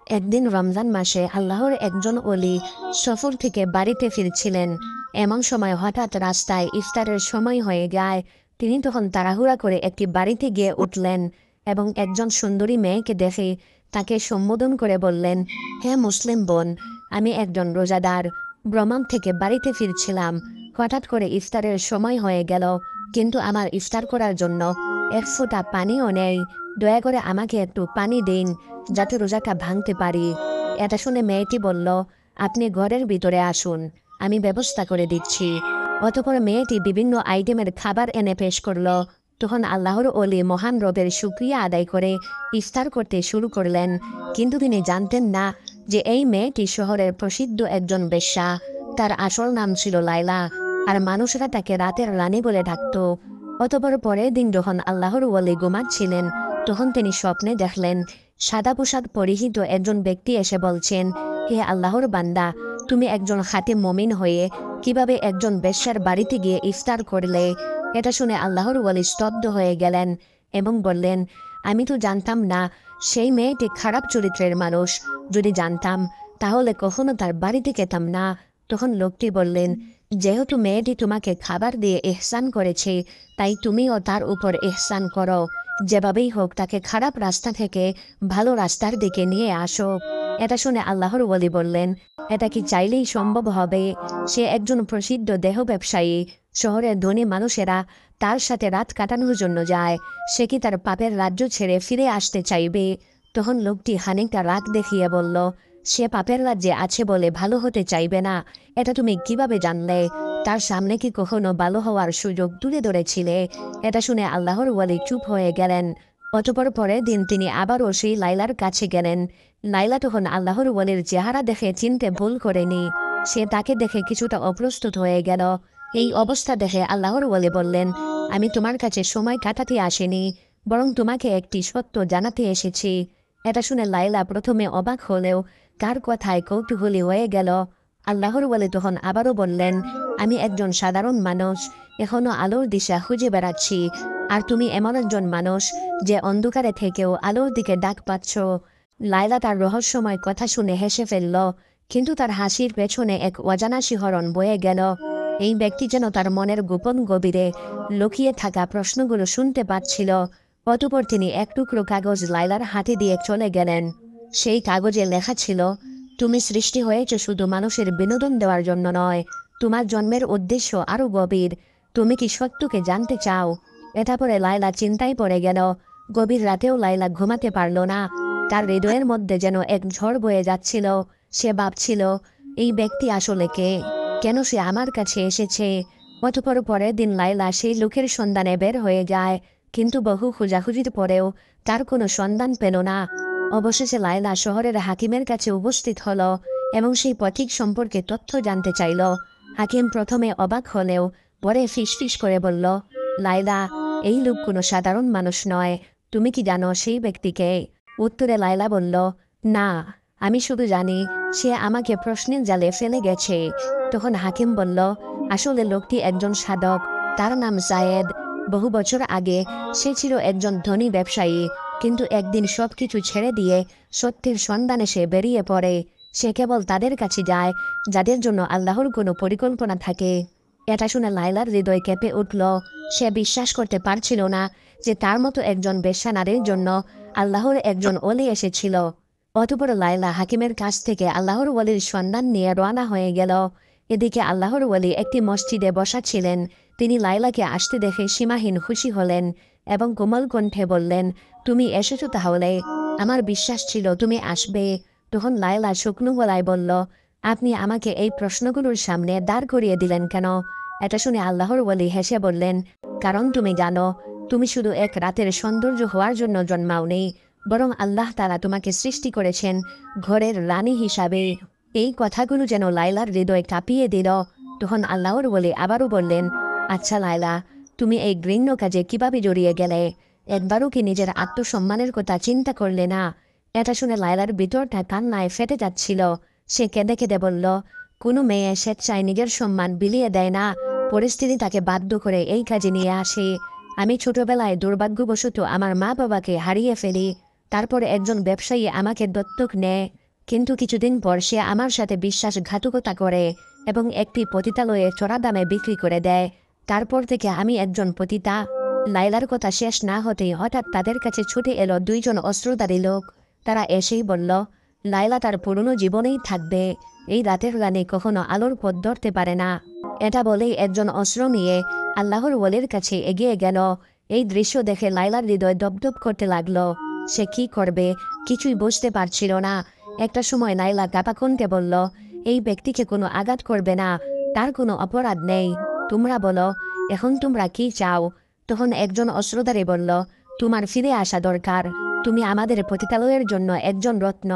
একদিন রমজান মাসে আল্লাহর একজন ওলি সফর থেকে বাড়িতে ফিরছিলেন। এমন সময় হঠাৎ রাস্তায় ইফতারের সময় হয়ে যায়। তিনি তখন তাড়াহুড়া করে একটি বাড়িতে গিয়ে উঠলেন এবং একজন সুন্দরী মেয়েকে দেখে তাকে সম্বোধন করে বললেন, হে মুসলিম বোন, আমি একজন রোজাদার। ভ্রমণ থেকে বাড়িতে ফিরছিলাম। হঠাৎ করে ইফতারের সময় হয়ে গেল, কিন্তু আমার ইফতার করার জন্য এক ফোঁটা পানিও নেই। দয়া করে আমাকে একটু পানি দিন, যাতে রোজাটা ভাঙতে পারি। এটা শুনে মেয়েটি বলল, আপনি ঘরের ভিতরে আসুন, আমি ব্যবস্থা করে দিচ্ছি। অতঃপর মেয়েটি বিভিন্ন আইটেমের খাবার এনে পেশ করল। তখন আল্লাহর ওলি মহান রবের শুকরিয়া আদায় করে ইফতার করতে শুরু করলেন। কিন্তু তিনি জানতেন না যে এই মেয়েটি শহরের প্রসিদ্ধ একজন বেশ্যা। তার আসল নাম ছিল লায়লা, আর মানুষরা তাকে রাতের রানী বলে ডাকত। অতঃপর পরের দিন যখন আল্লাহর ওলি ঘুমাচ্ছিলেন, তখন তিনি স্বপ্নে দেখলেন সাদা পোশাক পরিহিত একজন ব্যক্তি এসে বলছেন, হে আল্লাহর বান্দা, তুমি একজন খাঁটি মুমিন হয়ে কিভাবে একজন বেশ্যার বাড়িতে গিয়ে ইফতার করলে? এটা শুনে আল্লাহর ওয়ালি স্তব্ধ হয়ে গেলেন এবং বললেন, আমি তো জানতাম না সেই মেয়েটি খারাপ চরিত্রের মানুষ। যদি জানতাম তাহলে কখনো তার বাড়িতে যেতাম না। তখন লোকটি বললেন, যেহেতু মেয়েটি তোমাকে খাবার দিয়ে ইহসান করেছে, তাই তুমিও তার উপর ইহসান করো। যেভাবেই হোক তাকে খারাপ রাস্তা থেকে ভালো রাস্তার দিকে নিয়ে আসো। এটা শুনে আল্লাহর ওয়ালি বললেন, এটা কি চাইলেই সম্ভব হবে? সে একজন প্রসিদ্ধ দেহ ব্যবসায়ী। শহরের ধনী মানুষেরা তার সাথে রাত কাটানোর জন্য যায়। সে কি তার পাপের রাজ্য ছেড়ে ফিরে আসতে চাইবে? তখন লোকটি খানিকটা রাগ দেখিয়ে বলল, সে পাপের রাজ্যে আছে বলে ভালো হতে চাইবে না। এটা তুমি কিভাবে জানলে? তার সামনে কি কখনো ভালো হওয়ার সুযোগ তুলে ধরেছিলে? এটা শুনে আল্লাহর ওয়ালি চুপ হয়ে গেলেন। অতপর পরের দিন তিনি আবারও সেই লাইলার কাছে গেলেন। লাইলা তখন আল্লাহর ওয়ালির চেহারা দেখে চিনতে ভুল করেনি। সে তাকে দেখে কিছুটা অপ্রস্তুত হয়ে গেল। এই অবস্থা দেখে আল্লাহর ওয়ালি বললেন, আমি তোমার কাছে সময় কাটাতে আসিনি, বরং তোমাকে একটি সত্য জানাতে এসেছি। এটা শুনে লাইলা প্রথমে অবাক হলেও কার কথায় কৌতূহলী হয়ে গেল। আল্লাহর ওয়ালি তখন আবারও বললেন, আমি একজন সাধারণ মানুষ, এখনো আলোর দিশা খুঁজে বেড়াচ্ছি। আর তুমি এমন একজন মানুষ যে অন্ধকারে থেকেও আলোর দিকে ডাক পাচ্ছ। লায়লা তার রহস্যময় কথা শুনে হেসে ফেলল, কিন্তু তার হাসির পেছনে এক অজানা শিহরণ বয়ে গেল। এই ব্যক্তি যেন তার মনের গোপন গভীরে লুকিয়ে থাকা প্রশ্নগুলো শুনতে পাচ্ছিল। অতঃপর তিনি এক টুকরো কাগজ লায়লার হাতে দিয়ে চলে গেলেন। সেই কাগজে লেখা ছিল, তুমি সৃষ্টি হয়েছ শুধু মানুষের বিনোদন দেওয়ার জন্য নয়, তোমার জন্মের উদ্দেশ্য আরও গভীর। তুমি কি সত্যকে জানতে চাও? এটা পরে লায়লা চিন্তায় পড়ে গেল। গভীর রাতেও লায়লা ঘুমাতে পারল না। তার হৃদয়ের মধ্যে যেন এক ঝড় বয়ে যাচ্ছিল। সে ভাবছিল, এই ব্যক্তি আসলে কে? কেন সে আমার কাছে এসেছে? অতঃপর পরের দিন লায়লা সেই লোকের সন্ধানে বের হয়ে যায়, কিন্তু বহু খোঁজাখুঁজির পরেও তার কোনো সন্ধান পেল না। অবশেষে লায়লা শহরের হাকিমের কাছে উপস্থিত হল এবং সেই পথিক সম্পর্কে তথ্য জানতে চাইল। হাকিম প্রথমে অবাক হলেও পরে ফিসফিস করে বলল, লায়লা, এই লোক কোনো সাধারণ মানুষ নয়। তুমি কি জানো সেই ব্যক্তিকে? উত্তরে লায়লা বলল, না, আমি শুধু জানি সে আমাকে প্রশ্নের জালে ফেলে গেছে। তখন হাকিম বলল, আসলে লোকটি একজন সাধক, তার নাম জায়েদ। বহু বছর আগে সে ছিল একজন ধনী ব্যবসায়ী, কিন্তু একদিন সবকিছু ছেড়ে দিয়ে সত্যের সন্ধানে সে বেরিয়ে পড়ে। সে কেবল তাদের কাছে যায় যাদের জন্য আল্লাহর কোনো পরিকল্পনা থাকে। এটা শুনে লায়লার হৃদয় কেঁপে উঠল। সে বিশ্বাস করতে পারছিল না যে তার মতো একজন বেশ্যা নারীর জন্য আল্লাহর একজন ওলি এসেছিল। অতঃপর লায়লা হাকিমের কাছ থেকে আল্লাহর ওয়ালির সন্ধান নিয়ে রওনা হয়ে গেল। এদিকে আল্লাহর ওয়ালি একটি মসজিদে বসা ছিলেন। তিনি লায়লাকে আসতে দেখে সীমাহীন খুশি হলেন এবং কোমল কণ্ঠে বললেন, তুমি এসেছো তাহলে? আমার বিশ্বাস ছিল তুমি আসবে। তখন লায়লা শুকনো গলায় বলল, আপনি আমাকে এই প্রশ্নগুলোর সামনে দাঁড় করিয়ে দিলেন কেন? এটা শুনে আল্লাহর ওয়ালি হেসে বললেন, কারণ তুমি জানো, তুমি শুধু এক রাতের সৌন্দর্য হওয়ার জন্য জন্মাওনি, বরং আল্লাহ তাআলা তোমাকে সৃষ্টি করেছেন ঘরের রানী হিসাবে। এই কথাগুলো যেন লায়লার হৃদয় কাঁপিয়ে দিল। তখন আল্লাহর ওয়ালি আবারও বললেন, আচ্ছা লায়লা, তুমি এই ঘৃণ্য কাজে কিভাবে জড়িয়ে গেলে? একবারও কি নিজের আত্মসম্মানের কথা চিন্তা করলে না? এটা শুনে লায়লার ভিতরটা কান্নায় ফেটে যাচ্ছিল। সে কেঁদে কেঁদে বলল, কোনো মেয়ে স্বেচ্ছায় নিজের সম্মান বিলিয়ে দেয় না, পরিস্থিতি তাকে বাধ্য করে এই কাজে নিয়ে আসে। আমি ছোটবেলায় দুর্ভাগ্যবশত আমার মা বাবাকে হারিয়ে ফেলি। তারপর একজন ব্যবসায়ী আমাকে দত্তক নেয়, কিন্তু কিছুদিন পর সে আমার সাথে বিশ্বাসঘাতকতা করে এবং একটি পতিতালয়ে চড়া দামে বিক্রি করে দেয়। তারপর থেকে আমি একজন পতিতা। লাইলার কথা শেষ না হতেই হঠাৎ তাদের কাছে ছুটে এলো দুইজন অস্ত্রধারী লোক। তারা এসেই বলল, লাইলা তার পুরনো জীবনেই থাকবে, এই রাতের রানী কখনো আলোর পথ ধরতে পারে না। এটা বলেই একজন অস্ত্র নিয়ে আল্লাহর ওলির কাছে এগিয়ে গেল। এই দৃশ্য দেখে লাইলার হৃদয় দপদপ করতে লাগলো। সে কি করবে কিছুই বুঝতে পারছিল না। একটা সময় লাইলা কাপাকনকে বলল, এই ব্যক্তিকে কোনো আঘাত করবে না, তার কোনো অপরাধ নেই, তোমরা বলো এখন তোমরা কি চাও। তখন একজন অস্ত্রধারী বলল, তোমার ফিরে আসা দরকার, তুমি আমাদের পতিতালয়ের জন্য একজন রত্ন,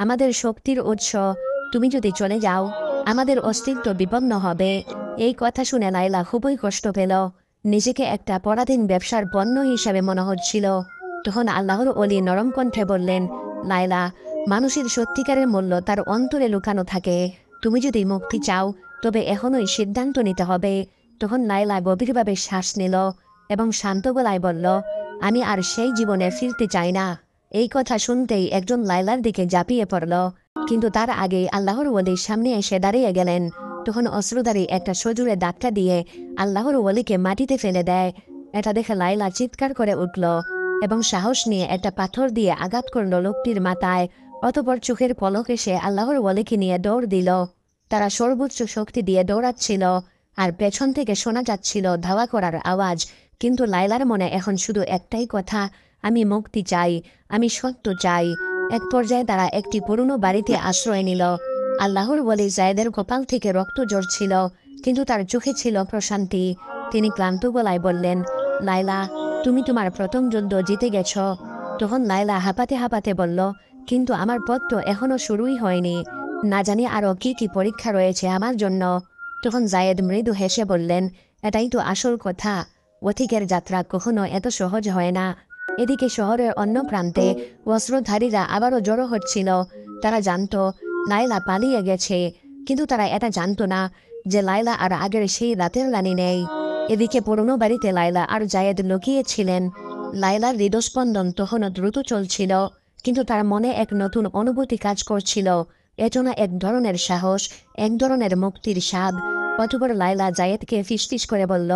আমাদের শক্তির উৎস, তুমি যদি চলে যাও আমাদের অস্তিত্ব বিপন্ন হবে। এই কথা শুনে লাইলা খুবই কষ্ট পেল। নিজেকে একটা পরাধীন ব্যবসার পণ্য হিসাবে মনে হচ্ছিল। তখন আল্লাহর ওলি নরম কণ্ঠে বললেন, লাইলা, মানুষের সত্যিকারের মূল্য তার অন্তরে লুকানো থাকে, তুমি যদি মুক্তি চাও তবে এখনই সিদ্ধান্ত নিতে হবে। তখন লাইলা গভীরভাবে শ্বাস নিল এবং শান্ত গলায় বলল, আমি আর সেই জীবনে ফিরতে চাই না। এই কথা শুনতেই একজন লাইলার দিকে ঝাঁপিয়ে পড়ল, কিন্তু তার আগে আল্লাহর ওলির সামনে এসে দাঁড়িয়ে গেলেন। তখন অস্ত্রধারী একটা সজোরে ধাক্কা দিয়ে আল্লাহর ওলিকে মাটিতে ফেলে দেয়। এটা দেখে লাইলা চিৎকার করে উঠল এবং সাহস নিয়ে একটা পাথর দিয়ে আঘাত করল লোকটির মাথায়। অতঃপর চোখের পলক এসে আল্লাহর ওলিকে নিয়ে দৌড় দিল। তারা সর্বোচ্চ শক্তি দিয়ে দৌড়াচ্ছিল আর পেছন থেকে শোনা যাচ্ছিল ধাওয়া করার আওয়াজ। কিন্তু লাইলার মনে এখন শুধু একটাই কথা, আমি মুক্তি চাই, আমি সত্য চাই। এক পর্যায়ে তারা একটি পুরনো বাড়িতে আশ্রয় নিল। আল্লাহর ওলি জায়েদের কপাল থেকে রক্ত ঝরছিল, কিন্তু তার চোখে ছিল প্রশান্তি। তিনি ক্লান্ত গলায় বললেন, লাইলা, তুমি তোমার প্রথম যুদ্ধ জিতে গেছ। তখন লাইলা হাঁপাতে হাঁপাতে বলল, কিন্তু আমার পথ তো এখনো শুরুই হয়নি, না জানি আরও কি কি পরীক্ষা রয়েছে আমার জন্য। তখন জায়েদ মৃদু হেসে বললেন, এটাই তো আসল কথা, অধিকের যাত্রা কখনো এত সহজ হয় না। এদিকে শহরের অন্য প্রান্তে অস্ত্রধারীরা আবারও জড়ো হচ্ছিল। তারা জানত লাইলা পালিয়ে গেছে, কিন্তু তারা এটা জানত না যে লাইলা আর আগের সেই রাতের রানী নেই। এদিকে পুরনো বাড়িতে লাইলা আর জায়েদ লুকিয়েছিলেন। লাইলার হৃদস্পন্দন তখনও দ্রুত চলছিল, কিন্তু তার মনে এক নতুন অনুভূতি কাজ করছিল। এজন্য এক ধরনের সাহস, এক ধরনের মুক্তির স্বাদ। অতঃপর লাইলা জায়েদকে ফিসফিস করে বলল,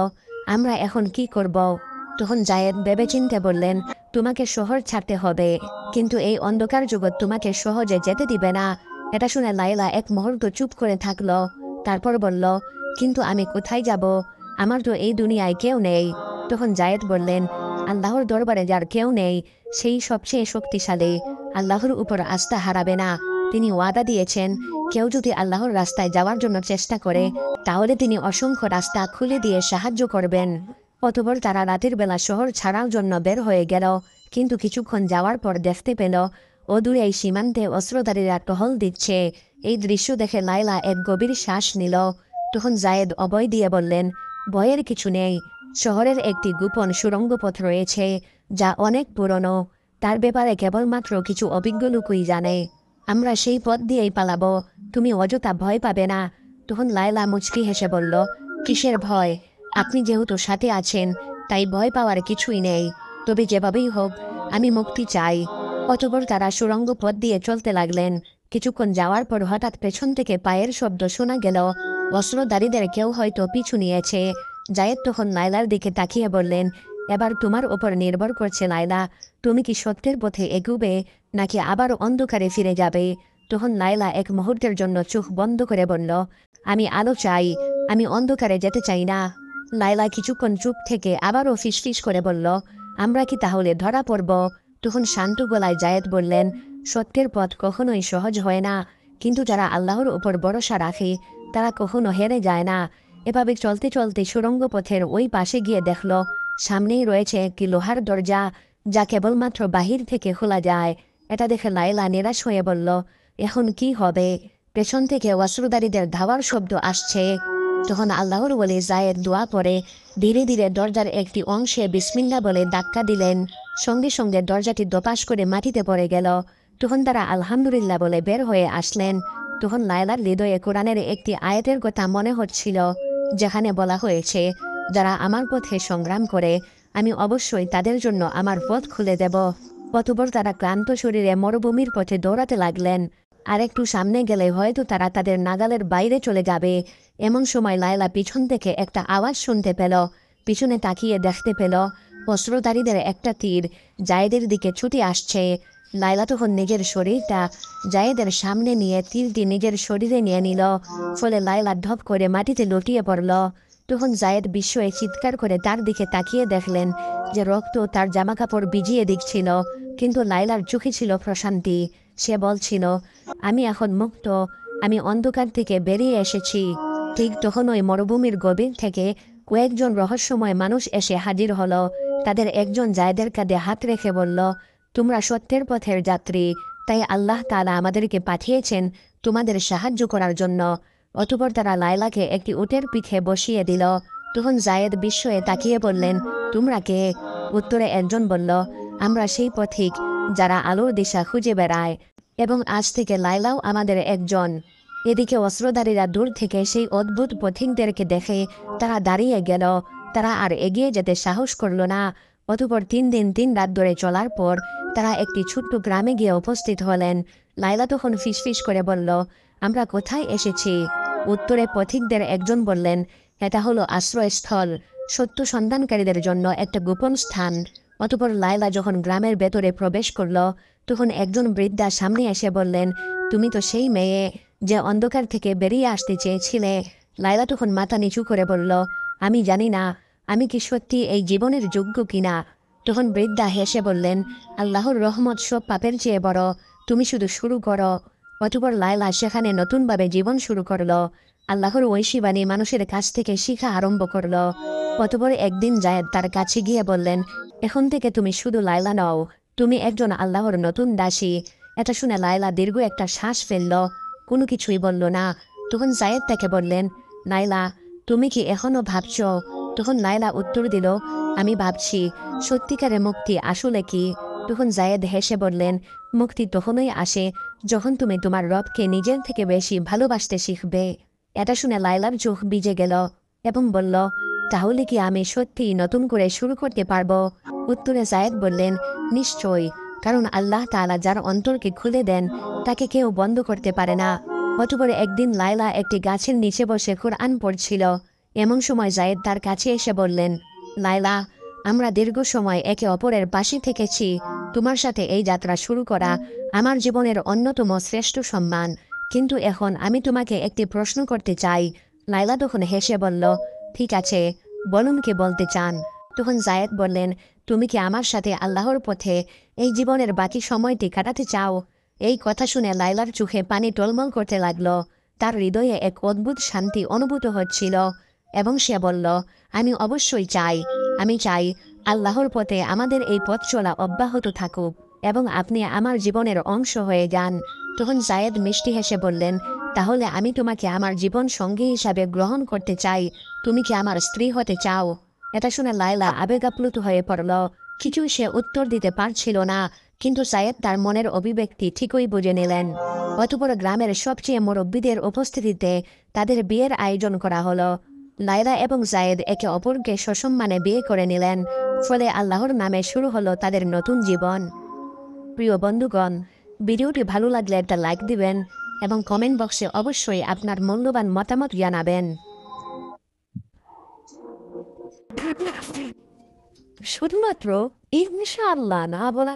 আমরা এখন কি করব? তখন জায়েদ ভেবেচিন্তে বললেন, তোমাকে শহর ছাড়তে হবে, কিন্তু এই অন্ধকার জগৎ তোমাকে সহজে যেতে দিবে না। এটা শুনে লাইলা এক মুহূর্ত চুপ করে থাকলো। তারপর বলল, কিন্তু আমি কোথায় যাব? আমার তো এই দুনিয়ায় কেউ নেই। তখন জায়েদ বললেন, আল্লাহর দরবারে যার কেউ নেই সেই সবচেয়ে শক্তিশালী। আল্লাহর উপর আস্থা হারাবে না। তিনি ওয়াদা দিয়েছেন, কেউ যদি আল্লাহর রাস্তায় যাওয়ার জন্য চেষ্টা করে তাহলে তিনি অসংখ্য রাস্তা খুলে দিয়ে সাহায্য করবেন। অতঃপর তারা রাতের বেলা শহর ছাড়ার জন্য বের হয়ে গেল, কিন্তু কিছুক্ষণ যাওয়ার পর দেখতে পেল অদূরে এই সীমান্তে অস্ত্রধারীরা টহল দিচ্ছে। এই দৃশ্য দেখে লাইলা এক গভীর শ্বাস নিল। তখন জায়েদ অভয় দিয়ে বললেন, ভয়ের কিছু নেই, শহরের একটি গোপন সুড়ঙ্গ পথ রয়েছে যা অনেক পুরনো, তার ব্যাপারে কেবলমাত্র কিছু অভিজ্ঞ লোকই জানে। আমরা সেই পথ দিয়েই পালাবো, তুমি অযথা ভয় পাবে না। তখন লাইলা মুচকি হেসে বলল, কিসের ভয়? আপনি যেহেতু সাথে আছেন তাই ভয় পাওয়ার কিছুই নেই। তবে যেভাবেই হোক আমি মুক্তি চাই। অতঃপর তারা সুড়ঙ্গ পথ দিয়ে চলতে লাগলেন। কিছুক্ষণ যাওয়ার পর হঠাৎ পেছন থেকে পায়ের শব্দ শোনা গেল। অস্ত্রধারীদের কেউ হয়তো পিছু নিয়েছে। জায়েদ তখন লাইলার দিকে তাকিয়ে বললেন, এবার তোমার ওপর নির্ভর করছে লাইলা, তুমি কি সত্যের পথে এগুবে নাকি আবার অন্ধকারে ফিরে যাবে? তখন লাইলা এক মুহূর্তের জন্য চোখ বন্ধ করে বলল, আমি আলো চাই, আমি অন্ধকারে যেতে চাই না। লাইলা কিছুক্ষণ চুপ থেকে আবারও ফিসফিস করে বলল, আমরা কি তাহলে ধরা পড়ব? তখন শান্ত গলায় জায়েদ বললেন, সত্যের পথ কখনোই সহজ হয় না, কিন্তু যারা আল্লাহর উপর ভরসা রাখে তারা কখনো হেরে যায় না। এভাবে চলতে চলতে সুড়ঙ্গ পথের ওই পাশে গিয়ে দেখল সামনেই রয়েছে একটি লোহার দরজা, যা কেবলমাত্র বাহির থেকে খোলা যায়। এটা দেখে লাইলা নিরাশ হয়ে বলল, এখন কি হবে? পেছন থেকে অস্ত্রধারীদের ধাওয়ার শব্দ আসছে। তখন আল্লাহর ওলি জায়েদ দোয়া করে ধীরে ধীরে দরজার একটি অংশে বিসমিল্লাহ বলে ধাক্কা দিলেন। সঙ্গে সঙ্গে দরজাটি দোপাস করে মাটিতে পড়ে গেল। তখন তারা আলহামদুলিল্লাহ বলে বের হয়ে আসলেন। তখন লায়লার হৃদয়ে কোরআনের একটি আয়াতের কথা মনে হচ্ছিল, যেখানে বলা হয়েছে, যারা আমার পথে সংগ্রাম করে আমি অবশ্যই তাদের জন্য আমার পথ খুলে দেব। অতঃপর তারা ক্লান্ত শরীরে মরুভূমির পথে দৌড়াতে লাগলেন। আর একটু সামনে গেলে হয়তো তারা তাদের নাগালের বাইরে চলে যাবে। এমন সময় লায়লা পিছন থেকে একটা আওয়াজ শুনতে পেল। পিছনে তাকিয়ে দেখতে পেল অস্ত্রধারীদের একটা তীর জায়েদের দিকে ছুটে আসছে। লায়লা তখন নিজের শরীরটা জায়েদের সামনে নিয়ে তীরটি নিজের শরীরে নিয়ে নিল। ফলে লায়লা ঢপ করে মাটিতে লুটিয়ে পড়ল। তখন জায়েদ বিস্ময়ে চিৎকার করে তার দিকে তাকিয়ে দেখলেন যে রক্ত তার জামাকাপড় ভিজিয়ে দিচ্ছিল, কিন্তু লায়লার চোখে ছিল প্রশান্তি। সে বলছিল, আমি এখন মুক্ত, আমি অন্ধকার থেকে বেরিয়ে এসেছি। ঠিক তখন ওই মরুভূমির গভীর থেকে কয়েকজন রহস্যময় মানুষ এসে হাজির হলো। তাদের একজন জায়েদের কাঁধে হাত রেখে বলল, তোমরা সত্যের পথের যাত্রী, তাই আল্লাহ তাআলা আমাদেরকে পাঠিয়েছেন তোমাদের সাহায্য করার জন্য। অতঃপর তারা লায়লাকে একটি উটের পিঠে বসিয়ে দিল। তখন জায়েদ বিস্ময়ে তাকিয়ে বললেন, তোমরা কে? উত্তরে একজন বলল, আমরা সেই পথিক যারা আলোর দিশা খুঁজে বেড়ায়, এবং আজ থেকে লায়লাও আমাদের একজন। এদিকে অস্ত্রধারীরা দূর থেকে সেই অদ্ভুত পথিকদেরকে দেখে তারা দাঁড়িয়ে গেল। তারা আর এগিয়ে যেতে সাহস করল না। অতঃপর 3 দিন 3 রাত ধরে চলার পর তারা একটি ছোট্ট গ্রামে গিয়ে উপস্থিত হলেন। লায়লা তখন ফিসফিস করে বলল, আমরা কোথায় এসেছি? উত্তরে পথিকদের একজন বললেন, এটা হলো আশ্রয়স্থল, সত্য সন্ধানকারীদের জন্য একটা গোপন স্থান। অতঃপর লায়লা যখন গ্রামের ভেতরে প্রবেশ করল, তখন একজন বৃদ্ধা সামনে এসে বললেন, তুমি তো সেই মেয়ে যে অন্ধকার থেকে বেরিয়ে আসতে চেয়েছিলে। লায়লা তখন মাথা নিচু করে বলল, আমি জানি না আমি কি সত্যি এই জীবনের যোগ্য কিনা। তখন বৃদ্ধা হেসে বললেন, আল্লাহর রহমত সব পাপের চেয়ে বড়, তুমি শুধু শুরু করো। অতঃপর লায়লা সেখানে নতুনভাবে জীবন শুরু করল। আল্লাহর ঐশী বাণী মানুষের কাছ থেকে শিখা আরম্ভ করল। অতঃপর একদিন জায়েদ তার কাছে গিয়ে বললেন, এখন থেকে তুমি শুধু লায়লা নও, তুমি একজন আল্লাহর নতুন দাসী। এটা শুনে লায়লা দীর্ঘ একটা শ্বাস ফেলল, কোনো কিছুই বলল না। তখন জায়েদ তাকে বললেন, লায়লা, তুমি কি এখনও ভাবছ? তখন লায়লা উত্তর দিল, আমি ভাবছি সত্যিকারের মুক্তি আসলে কি। তখন জায়েদ হেসে বললেন, মুক্তি তখনই আসে যখন তুমি তোমার রবকে নিজের থেকে বেশি ভালোবাসতে শিখবে। এটা শুনে লায়লার চোখ ভিজে গেল এবং বলল, তাহলে কি আমি সত্যিই নতুন করে শুরু করতে পারবো? উত্তরে জায়েদ বললেন, নিশ্চয়ই, কারণ আল্লাহ তাআলা যার অন্তরকে খুলে দেন তাকে কেউ বন্ধ করতে পারে না। অতঃপর একদিন লায়লা একটি গাছের নিচে বসে কুরআন পড়ছিল। এমন সময় জায়েদ তার কাছে এসে বললেন, লায়লা, আমরা দীর্ঘ সময় একে অপরের পাশে থেকেছি। তোমার সাথে এই যাত্রা শুরু করা আমার জীবনের অন্যতম শ্রেষ্ঠ সম্মান। কিন্তু এখন আমি তোমাকে একটি প্রশ্ন করতে চাই। লায়লা তখন হেসে বলল, ঠিক আছে, বলুন কি বলতে চান। তখন জায়েদ বললেন, তুমি কি আমার সাথে আল্লাহর পথে এই জীবনের বাকি সময়টি কাটাতে চাও? এই কথা শুনে লায়লার চোখে পানি টলমল করতে লাগলো। তার হৃদয়ে এক অদ্ভুত শান্তি অনুভূত হচ্ছিল এবং সে বলল, আমি অবশ্যই চাই। আমি চাই আল্লাহর পথে আমাদের এই পথ চলা অব্যাহত থাকুক এবং আপনি আমার জীবনের অংশ হয়ে যান। তখন জায়েদ মিষ্টি হেসে বললেন, তাহলে আমি তোমাকে আমার জীবন সঙ্গী হিসাবে গ্রহণ করতে চাই। তুমি কি আমার স্ত্রী হতে চাও? এটা শুনে লায়লা আবেগাপ্লুত হয়ে পড়ল। কিছুই সে উত্তর দিতে পারছিল না, কিন্তু জায়েদ তার মনের অভিব্যক্তি ঠিকই বুঝে নিলেন। অতঃপর গ্রামের সবচেয়ে মুরব্বীদের উপস্থিতিতে তাদের বিয়ের আয়োজন করা হলো। লায়লা এবং জায়েদ একে অপরকে সসম্মানে বিয়ে করে নিলেন। ফলে আল্লাহর নামে শুরু হলো তাদের নতুন জীবন। প্রিয় বন্ধুগণ, ভিডিওটি ভালো লাগলে একটা লাইক দিবেন এবং কমেন্ট বক্সে অবশ্যই আপনার মূল্যবান মতামত জানাবেন। শুধুমাত্র ইনশাআল্লাহ না বলা